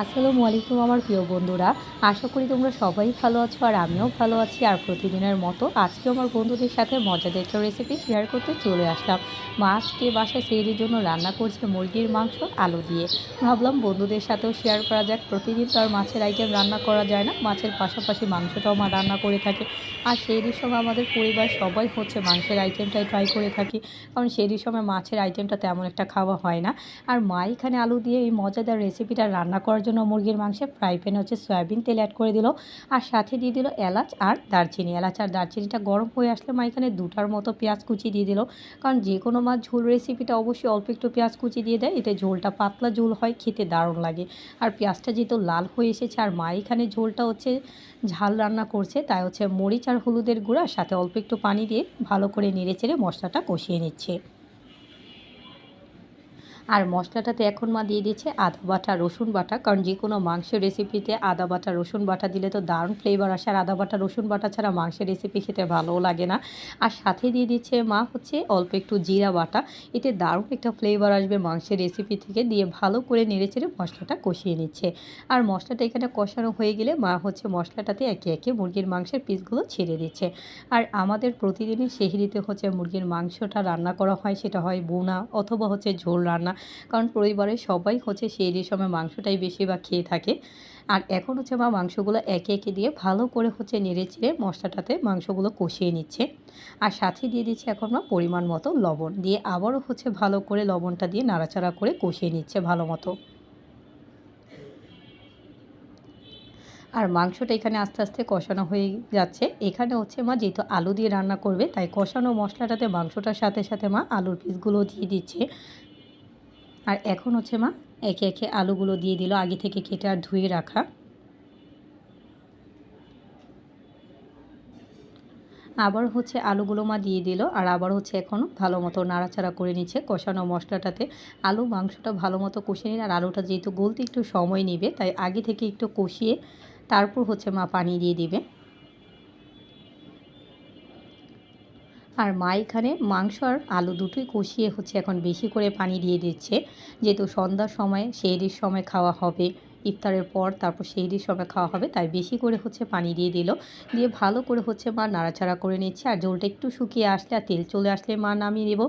আসসালামু আলাইকুম আমার প্রিয় বন্ধুরা। আশা করি তোমরা সবাই ভালো আছো আর আমিও ভালো আছি। আর প্রতিদিনের মতো আজকেও আমার বন্ধুদের সাথে মজাদার একটা রেসিপি শেয়ার করতে চলে আসলাম। মা আজকে বাসায় সেহরির জন্য রান্না করছে মুরগির মাংস আলু দিয়ে। ভাবলাম বন্ধুদের সাথেও শেয়ার করা যাক। প্রতিদিন তো আর মাছের আইটেম রান্না করা যায় না, মাছের পাশাপাশি মাংসটাও মা রান্না করে থাকে। আর সেহরির সময় আমাদের পরিবার সবাই মাংসের আইটেমটাই ট্রাই করে থাকি, কারণ সেহরির সময় মাছের আইটেমটা তেমন একটা খাওয়া হয় না। আর মা এখানে আলু দিয়ে এই মজাদার রেসিপিটা রান্না করার জন্য মুরগির মাংসে ফ্রাই প্যানে সয়াবিন তেল অ্যাড করে দিল, আর সাথে দিয়ে দিল এলাচ আর দারচিনি। এলাচ আর দারচিনিটা গরম হয়ে আসলে মা এখানে দুটার মতো পেঁয়াজ কুচি দিয়ে দিল, কারণ যে কোনো মাছ ঝোল রেসিপিটা অবশ্যই অল্প একটু পেঁয়াজ কুচি দিয়ে দেয়, এতে ঝোলটা পাতলা ঝোল হয়, খেতে দারুণ লাগে। আর পেঁয়াজটা যেহেতু লাল হয়ে এসেছে আর মা এখানে ঝোলটা ঝাল রান্না করছে, তাই মরিচ আর হলুদের গুঁড়া সাথে অল্প একটু পানি দিয়ে ভালো করে নেড়েচেড়ে মশলাটা কষিয়ে নিচ্ছে। আর মশলাটাতে এখন মা দিয়ে দিচ্ছে আদা বাটা রসুন বাটা, কারণ যে কোনো মাংসের রেসিপিতে আদা বাটা রসুন বাটা দিলে তো দারুণ ফ্লেভার আসে, আর আদা বাটা রসুন বাটা ছাড়া মাংসের রেসিপি খেতে ভালোও লাগে না। আর সাথে দিয়ে দিচ্ছে মা অল্প একটু জিরা বাটা, এতে দারুণ একটা ফ্লেভার আসবে মাংসের রেসিপি থেকে। দিয়ে ভালো করে নেড়েচেড়ে মশলাটা কষিয়ে নিচ্ছে। আর মশলাটা এখানে কষানো হয়ে গেলে মা মশলাটাতে একে একে মুরগির মাংসের পিসগুলো ছেড়ে দিচ্ছে। আর আমাদের প্রতিদিনই সেহরিতে মুরগির মাংসটা রান্না করা হয়, সেটা হয় বোনা অথবা ঝোল রান্না, কারণ পরিবারের সবাই সেহরির সময় মাংসটাই বেশিরভাগ খেয়ে থাকে। আর এখন মা মাংসগুলো একে একে দিয়ে ভালো করে নেড়েচেড়ে মশলাটাতে মাংসগুলো কষিয়ে নিচ্ছে। আর সাথে দিয়ে দিচ্ছে এখন মা পরিমাণ মতো লবণ দিয়ে আবারও ভালো করে লবণটা দিয়ে নাড়াচাড়া করে কষিয়ে নিচ্ছে ভালো মতো। আর মাংসটা এখানে আস্তে আস্তে কষানো হয়ে যাচ্ছে। এখানে মা যেহেতু আলু দিয়ে রান্না করবে, তাই কষানো মশলাটাতে মাংসটার সাথে সাথে মা আলুর পিসগুলো দিয়ে দিচ্ছে। আর এখন মা একে একে আলুগুলো দিয়ে দিল, আগে থেকে কেটে আর ধুয়ে রাখা। আবার আলুগুলো মা দিয়ে দিল, আর আবার এখন ভালো মতো নাড়াচাড়া করে নিচ্ছে কষানো মশলাটাতে। আলু মাংসটা ভালো মতো কষিয়ে নিন, আর আলুটা যেহেতু গলতে একটু সময় নেবে, তাই আগে থেকে একটু কষিয়ে তারপর মা পানি দিয়ে দিবে। আর মা এখানে মাংস আর আলু দুটোই কষিয়ে এখন বেশি করে পানি দিয়ে দিচ্ছে, যেহেতু সন্ধ্যার সময় সেহরির সময় খাওয়া হবে, ইফতারের পর তারপর সেহরির সময় খাওয়া হবে, তাই বেশি করে পানি দিয়ে দিল। দিয়ে ভালো করে মা নাড়াচাড়া করে নিচ্ছে। আর ঝোলটা একটু শুকিয়ে আসলে আর তেল চলে আসলে মা নামিয়ে নেব।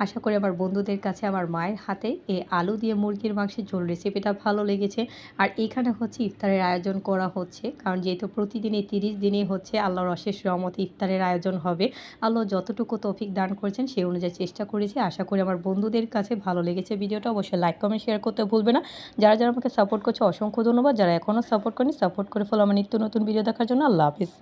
আশা করি আমার বন্ধুদের কাছে আমার মায়ের হাতে এই আলু দিয়ে মুরগির মাংসের ঝোল রেসিপিটা ভালো লেগেছে। আর এখানে ইফতারের আয়োজন করা হচ্ছে, কারণ যেহেতু প্রতিদিনই 30 দিনেই আল্লাহর অশেষ রহমতে ইফতারের আয়োজন হবে। আল্লাহ যতটুকু তৌফিক দান করেছেন সেই অনুযায়ী চেষ্টা করেছি। আশা করি আমার বন্ধুদের কাছে ভালো লেগেছে ভিডিওটা। অবশ্যই লাইক কমেন্ট শেয়ার করতে ভুলবে না। যারা যারা আমাকে সাপোর্ট করছে অসংখ্য ধন্যবাদ। যারা এখনও সাপোর্ট করেনি সাপোর্ট করে ফলো আমার নিত্য নতুন ভিডিও দেখার জন্য। আল্লাহ হাফিজ।